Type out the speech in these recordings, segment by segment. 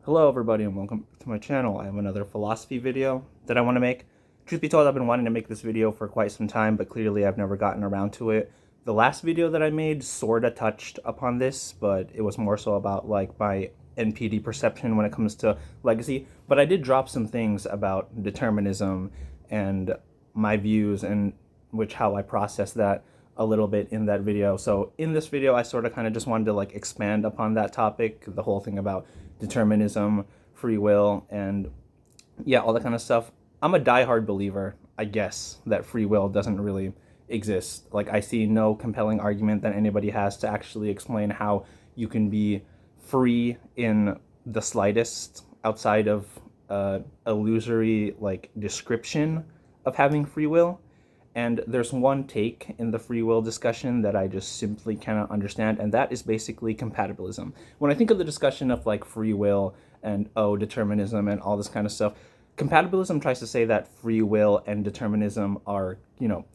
Hello everybody and welcome to my channel. I have another philosophy video that I want to make. Truth be told, I've been wanting to make this video for quite some time, but clearly I've never gotten around to it. The last video that I made sorta touched upon this, but it was more so about like my NPD perception when it comes to legacy. But I did drop some things about determinism and my views and how I process that a little bit in that video. So in this video, I sort of kind of just wanted to like expand upon that topic, the whole thing about determinism, free will, and yeah, all that kind of stuff. I'm a diehard believer, I guess, that free will doesn't really exist. Like, I see no compelling argument that anybody has to actually explain how you can be free in the slightest outside of illusory like description of having free will. And there's one take in the free will discussion that I just simply cannot understand, and that is basically compatibilism. When I think of the discussion of like free will and determinism and all this kind of stuff, compatibilism tries to say that free will and determinism are,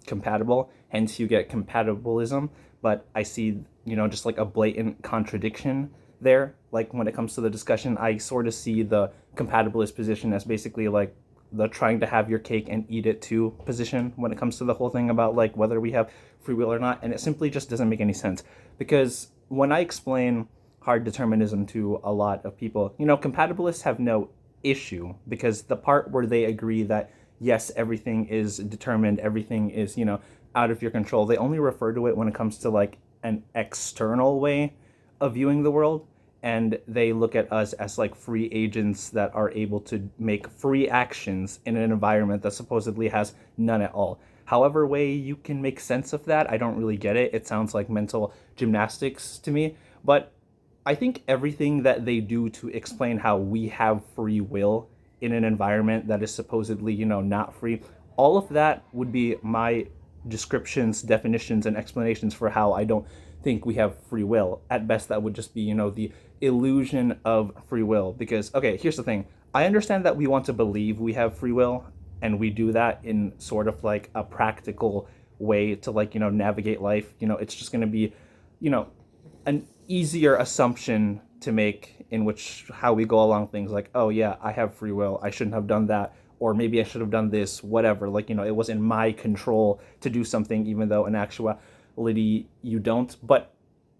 compatible, hence you get compatibilism. But I see, just like a blatant contradiction there. Like when it comes to the discussion, I sort of see the compatibilist position as basically like the trying to have your cake and eat it too position when it comes to the whole thing about like whether we have free will or not. And it simply just doesn't make any sense, because when I explain hard determinism to a lot of people, compatibilists have no issue, because the part where they agree that yes, everything is determined, everything is, out of your control, they only refer to it when it comes to like an external way of viewing the world. And they look at us as like free agents that are able to make free actions in an environment that supposedly has none at all. However way you can make sense of that, I don't really get it. It sounds like mental gymnastics to me. But I think everything that they do to explain how we have free will in an environment that is supposedly, not free, all of that would be my descriptions, definitions, and explanations for how I don't think we have free will. At best, that would just be, the illusion of free will. Because, okay, here's the thing. I understand that we want to believe we have free will, and we do that in sort of like a practical way to like, navigate life. It's just going to be, an easier assumption to make in which how we go along things, like, oh yeah, I have free will, I shouldn't have done that, or maybe I should have done this, whatever. Like, it was in my control to do something, even though in actuality you don't. But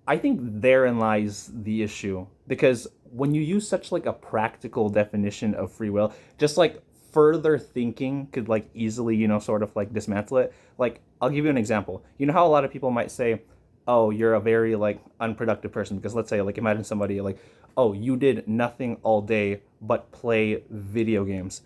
I think therein lies the issue, because when you use such like a practical definition of free will, just like further thinking could like easily, sort of like dismantle it. Like, I'll give you an example. You know how a lot of people might say, oh, you're a very like unproductive person, because let's say, like, imagine somebody like, oh, you did nothing all day but play video games.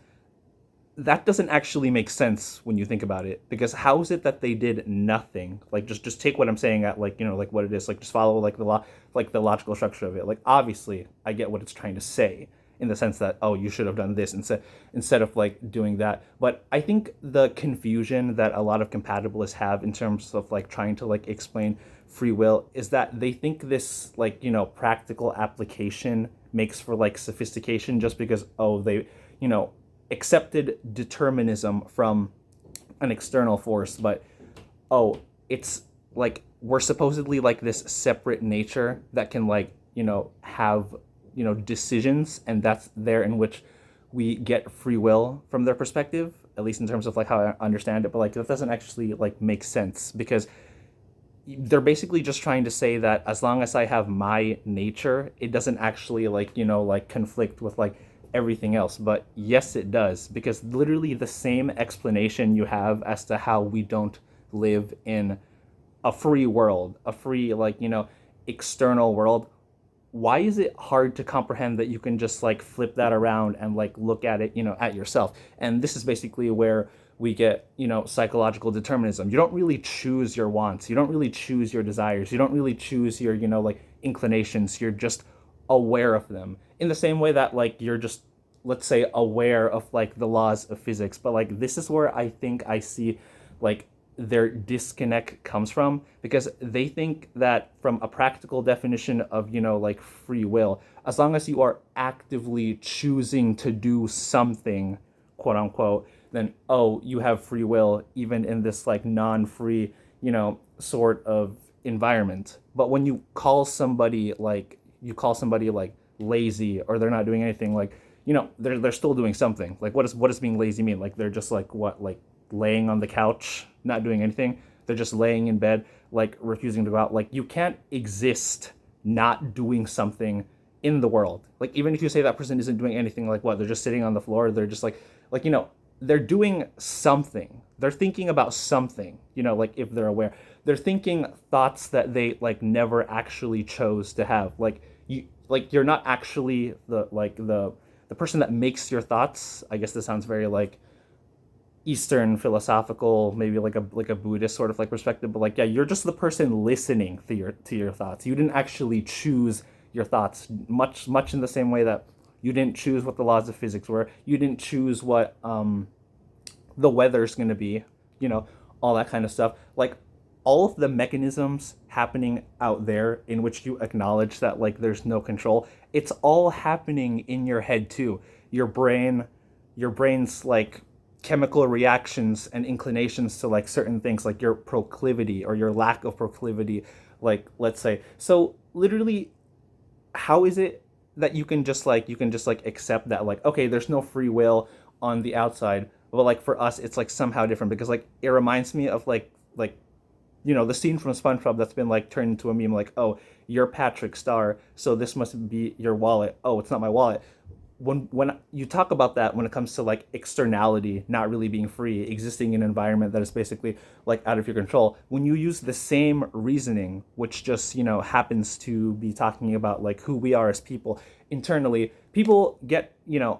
That doesn't actually make sense when you think about it, because how is it that they did nothing? Like, just take what I'm saying at like, like what it is, like just follow like the logical structure of it. Like, obviously I get what it's trying to say in the sense that, oh, you should have done this instead of like doing that. But I think the confusion that a lot of compatibilists have in terms of like trying to like explain free will is that they think this like, practical application makes for like sophistication, just because, oh, they, accepted determinism from an external force. But oh, it's like we're supposedly like this separate nature that can like, have, decisions, and that's there in which we get free will from their perspective, at least in terms of like how I understand it. But like that doesn't actually like make sense, because they're basically just trying to say that as long as I have my nature, it doesn't actually like, like conflict with like everything else. But yes, it does, because literally the same explanation you have as to how we don't live in a free world, a free like, external world, why is it hard to comprehend that you can just like flip that around and like look at it, at yourself? And this is basically where we get, psychological determinism. You don't really choose your wants, you don't really choose your desires, you don't really choose your, like inclinations. You're just aware of them, in the same way that like you're just, let's say, aware of like the laws of physics. But like this is where I think I see like their disconnect comes from, because they think that from a practical definition of, like free will, as long as you are actively choosing to do something, quote unquote, then oh, you have free will, even in this like non-free, sort of environment. But when you call somebody like lazy or they're not doing anything, like, they're still doing something. Like, what does being lazy mean? Like, they're just like, what, like laying on the couch, not doing anything. They're just laying in bed, like refusing to go out. Like, you can't exist not doing something in the world. Like, even if you say that person isn't doing anything, like, what, they're just sitting on the floor, they're just like, they're doing something. They're thinking about something, like, if they're aware. They're thinking thoughts that they like never actually chose to have. You're not actually the person that makes your thoughts. I guess this sounds very like Eastern philosophical, maybe like a Buddhist sort of like perspective, but like, yeah, you're just the person listening to your thoughts. You didn't actually choose your thoughts, much in the same way that you didn't choose what the laws of physics were. You didn't choose what the weather's going to be, all that kind of stuff. Like, all of the mechanisms happening out there in which you acknowledge that like there's no control, it's all happening in your head too. Your brain's like chemical reactions and inclinations to like certain things, like your proclivity or your lack of proclivity, like, let's say. So literally, how is it that you can just like accept that, like, okay, there's no free will on the outside, but like for us it's like somehow different? Because like it reminds me of like the scene from SpongeBob that's been like turned into a meme, like, oh, you're Patrick Star, so this must be your wallet. Oh, it's not my wallet. When you talk about that, when it comes to like externality not really being free, existing in an environment that is basically like out of your control, when you use the same reasoning, which just happens to be talking about like who we are as people internally, people get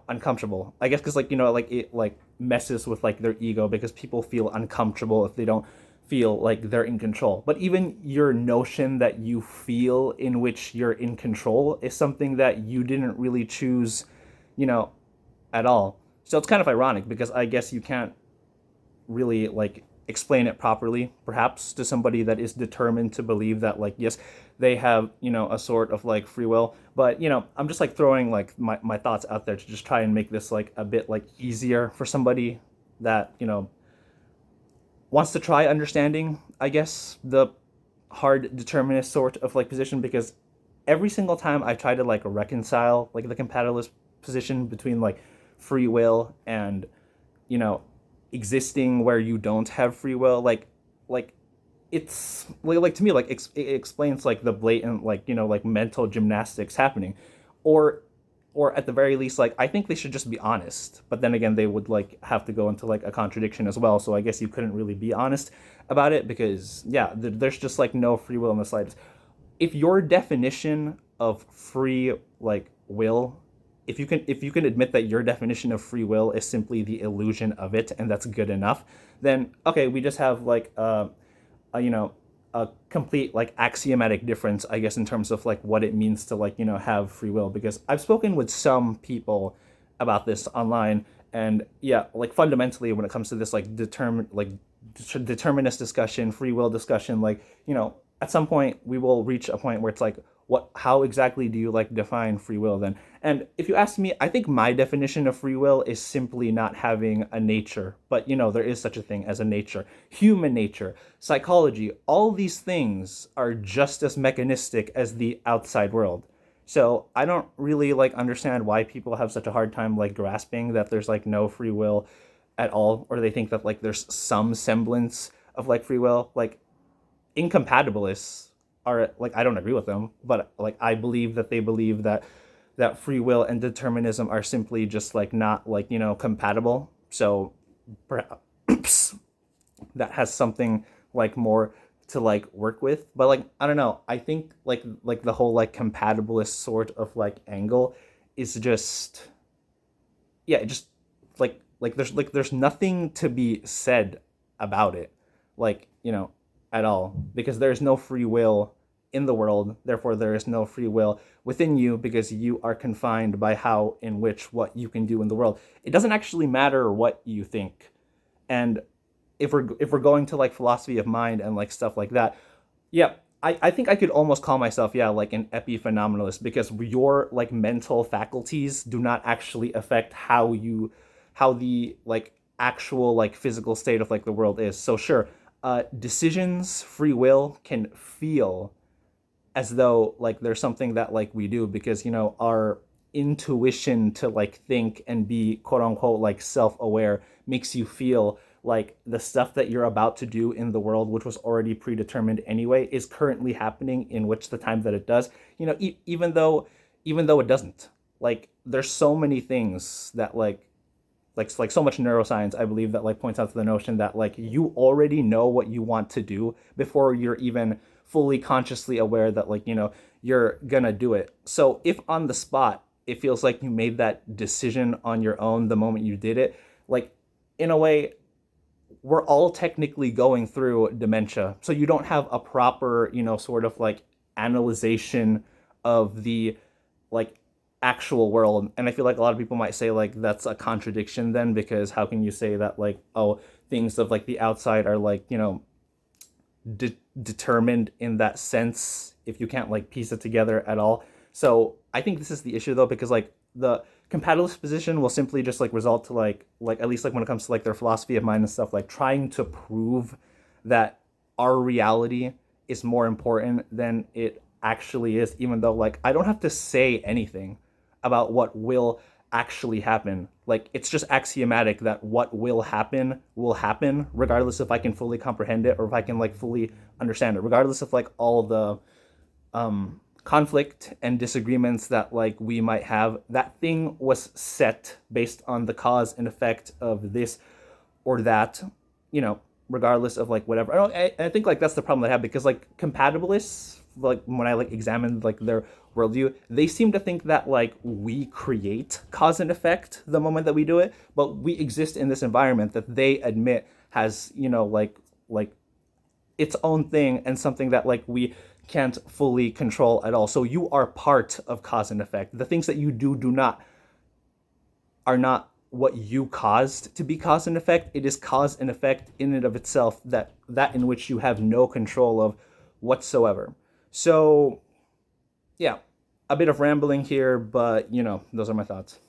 uncomfortable, I guess, because like like it like messes with like their ego, because people feel uncomfortable if they don't feel like they're in control. But even your notion that you feel in which you're in control is something that you didn't really choose, you know, at all. So it's kind of ironic, because I guess you can't really like explain it properly, perhaps, to somebody that is determined to believe that, like, yes, they have a sort of like free will. But I'm just like throwing like my thoughts out there to just try and make this like a bit like easier for somebody that wants to try understanding, I guess, the hard determinist sort of like position. Because every single time I try to like reconcile like the compatibilist position between like free will and you know existing where you don't have free will, like it's like to me, like it explains like the blatant like like mental gymnastics happening. Or or at the very least, like, I think they should just be honest. But then again, they would like have to go into like a contradiction as well, so I guess you couldn't really be honest about it, because yeah, there's just like no free will in the slightest. If your definition of free like will, if you can admit that your definition of free will is simply the illusion of it, and that's good enough, then okay, we just have like a complete like axiomatic difference, I guess, in terms of like what it means to like have free will. Because I've spoken with some people about this online, and yeah, like fundamentally, when it comes to this like determinist discussion, free will discussion, like at some point we will reach a point where it's like, what, how exactly do you like define free will then? And if you ask me, I think my definition of free will is simply not having a nature. But there is such a thing as a nature. Human nature, psychology, all these things are just as mechanistic as the outside world. So I don't really like understand why people have such a hard time like grasping that there's like no free will at all, or they think that like there's some semblance of like free will. Like, incompatibilists are like, I don't agree with them, but like I believe that they believe that free will and determinism are simply just like not like compatible. So perhaps that has something like more to like work with. But like, I don't know, I think like the whole like compatibilist sort of like angle is just, yeah, it just there's nothing to be said about it, like at all, because there's no free will in the world. Therefore, there is no free will within you, because you are confined by how in which what you can do in the world. It doesn't actually matter what you think. And if we're going to like philosophy of mind and like stuff like that, yeah, I think I could almost call myself, yeah, like an epiphenomenalist, because your like mental faculties do not actually affect how the like actual like physical state of like the world is. So sure, decisions, free will can feel as though like there's something that like we do because, you know, our intuition to like think and be quote unquote like self-aware makes you feel like the stuff that you're about to do in the world, which was already predetermined anyway, is currently happening in which the time that it does, you know, even though it doesn't. Like there's so many things that like so much neuroscience, I believe, that like points out to the notion that like you already know what you want to do before you're even fully consciously aware that like, you know, you're gonna do it. So if on the spot it feels like you made that decision on your own the moment you did it, like in a way we're all technically going through dementia. So you don't have a proper, you know, sort of like analyzation of the like actual world. And I feel like a lot of people might say like that's a contradiction then, because how can you say that like, oh, things of like the outside are like, you know, determined in that sense if you can't like piece it together at all. So I think this is the issue though, because like the compatibilist position will simply just like result to like at least like when it comes to like their philosophy of mind and stuff, like trying to prove that our reality is more important than it actually is, even though like I don't have to say anything about what will actually happen. Like it's just axiomatic that what will happen regardless if I can fully comprehend it or if I can like fully understand it, regardless of like all the conflict and disagreements that like we might have. That thing was set based on the cause and effect of this or that, you know, regardless of like whatever. I think like that's the problem I have, because like compatibilists, like when I like examined like their worldview, they seem to think that like we create cause and effect the moment that we do it, but we exist in this environment that they admit has, you know, like its own thing and something that like we can't fully control at all. So you are part of cause and effect. The things that you do not are not what you caused to be cause and effect. It is cause and effect in and of itself, that in which you have no control of whatsoever. So yeah, a bit of rambling here, but you know, those are my thoughts.